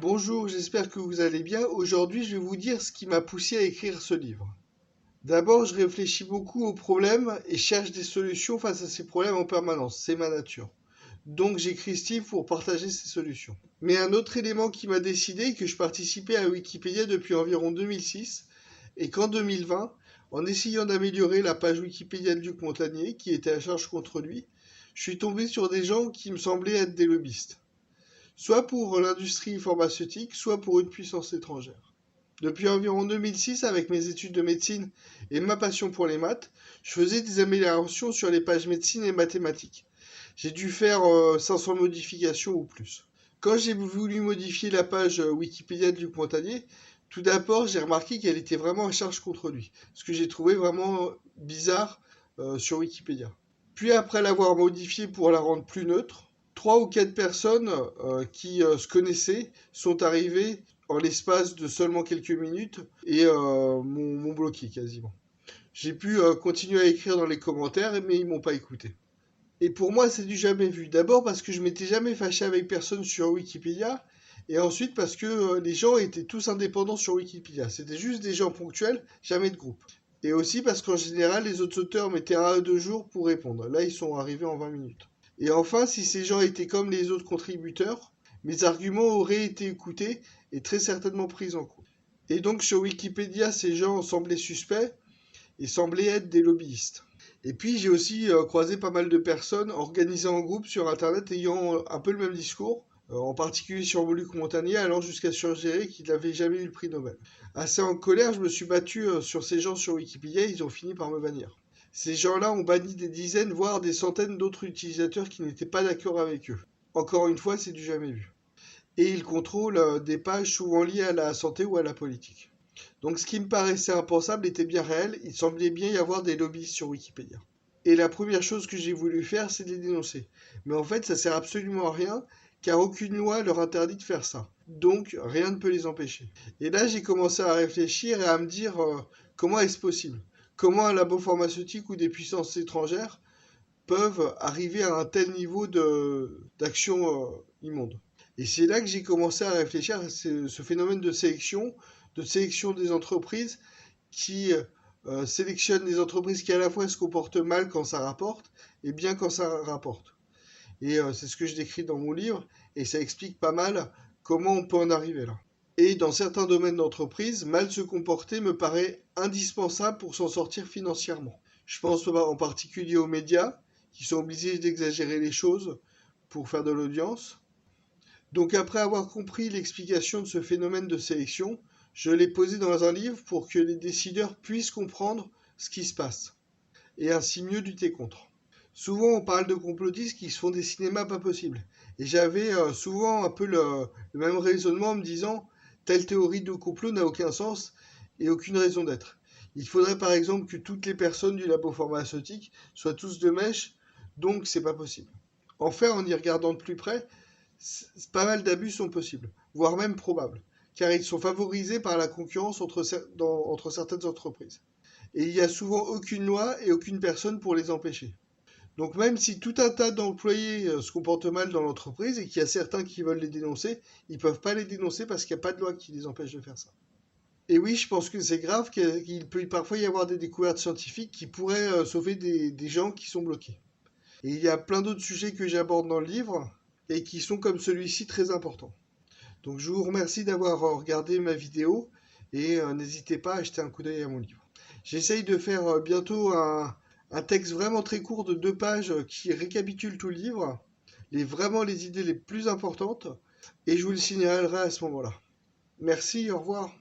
Bonjour, j'espère que vous allez bien. Aujourd'hui, je vais vous dire ce qui m'a poussé à écrire ce livre. D'abord, je réfléchis beaucoup aux problèmes et cherche des solutions face à ces problèmes en permanence. C'est ma nature. Donc, j'écris ce livre pour partager ces solutions. Mais un autre élément qui m'a décidé est que je participais à Wikipédia depuis environ 2006 et qu'en 2020, en essayant d'améliorer la page Wikipédia de Luc Montagnier, qui était à charge contre lui, je suis tombé sur des gens qui me semblaient être des lobbyistes, soit pour l'industrie pharmaceutique, soit pour une puissance étrangère. Depuis environ 2006, avec mes études de médecine et ma passion pour les maths, je faisais des améliorations sur les pages médecine et mathématiques. J'ai dû faire 500 modifications ou plus. Quand j'ai voulu modifier la page Wikipédia de Luc Montagnier, tout d'abord j'ai remarqué qu'elle était vraiment à charge contre lui, ce que j'ai trouvé vraiment bizarre sur Wikipédia. Puis après l'avoir modifiée pour la rendre plus neutre, 3 ou 4 personnes qui se connaissaient sont arrivées en l'espace de seulement quelques minutes et m'ont bloqué quasiment. J'ai pu continuer à écrire dans les commentaires, mais ils m'ont pas écouté. Et pour moi, c'est du jamais vu. D'abord parce que je m'étais jamais fâché avec personne sur Wikipédia, et ensuite parce que les gens étaient tous indépendants sur Wikipédia. C'était juste des gens ponctuels, jamais de groupe. Et aussi parce qu'en général, les autres auteurs mettaient 1 à 2 jours pour répondre. Là, ils sont arrivés en 20 minutes. Et enfin, si ces gens étaient comme les autres contributeurs, mes arguments auraient été écoutés et très certainement pris en compte. Et donc sur Wikipédia, ces gens semblaient suspects et semblaient être des lobbyistes. Et puis j'ai aussi croisé pas mal de personnes organisées en groupe sur Internet ayant un peu le même discours, en particulier sur Luc Montagnier, allant jusqu'à suggérer qu'il n'avait jamais eu le prix Nobel. Assez en colère, je me suis battu sur ces gens sur Wikipédia et ils ont fini par me bannir. Ces gens-là ont banni des dizaines, voire des centaines d'autres utilisateurs qui n'étaient pas d'accord avec eux. Encore une fois, c'est du jamais vu. Et ils contrôlent des pages souvent liées à la santé ou à la politique. Donc ce qui me paraissait impensable était bien réel, il semblait bien y avoir des lobbyistes sur Wikipédia. Et la première chose que j'ai voulu faire, c'est les dénoncer. Mais en fait, ça sert absolument à rien, car aucune loi leur interdit de faire ça. Donc, rien ne peut les empêcher. Et là, j'ai commencé à réfléchir et à me dire comment est-ce possible? Comment un labo pharmaceutique ou des puissances étrangères peuvent arriver à un tel niveau d'action immonde? Et c'est là que j'ai commencé à réfléchir à ce phénomène de sélection des entreprises qui sélectionnent des entreprises qui à la fois se comportent mal quand ça rapporte et bien quand ça rapporte. Et c'est ce que je décris dans mon livre et ça explique pas mal comment on peut en arriver là. Et dans certains domaines d'entreprise, mal se comporter me paraît indispensable pour s'en sortir financièrement. Je pense en particulier aux médias qui sont obligés d'exagérer les choses pour faire de l'audience. Donc après avoir compris l'explication de ce phénomène de sélection, je l'ai posé dans un livre pour que les décideurs puissent comprendre ce qui se passe et ainsi mieux lutter contre. Souvent on parle de complotistes qui se font des cinémas pas possibles. Et j'avais souvent un peu le même raisonnement en me disant telle théorie de complot n'a aucun sens et aucune raison d'être. Il faudrait par exemple que toutes les personnes du labo pharmaceutique soient tous de mèche, donc c'est pas possible. Enfin, en y regardant de plus près, pas mal d'abus sont possibles, voire même probables, car ils sont favorisés par la concurrence entre certaines entreprises. Et il n'y a souvent aucune loi et aucune personne pour les empêcher. Donc même si tout un tas d'employés se comportent mal dans l'entreprise et qu'il y a certains qui veulent les dénoncer, ils ne peuvent pas les dénoncer parce qu'il n'y a pas de loi qui les empêche de faire ça. Et oui, je pense que c'est grave qu'il peut parfois y avoir des découvertes scientifiques qui pourraient sauver des gens qui sont bloqués. Et il y a plein d'autres sujets que j'aborde dans le livre et qui sont comme celui-ci très importants. Donc je vous remercie d'avoir regardé ma vidéo et n'hésitez pas à jeter un coup d'œil à mon livre. J'essaye de faire bientôt un texte vraiment très court de 2 pages qui récapitule tout le livre, vraiment les idées les plus importantes, et je vous le signalerai à ce moment-là. Merci, au revoir.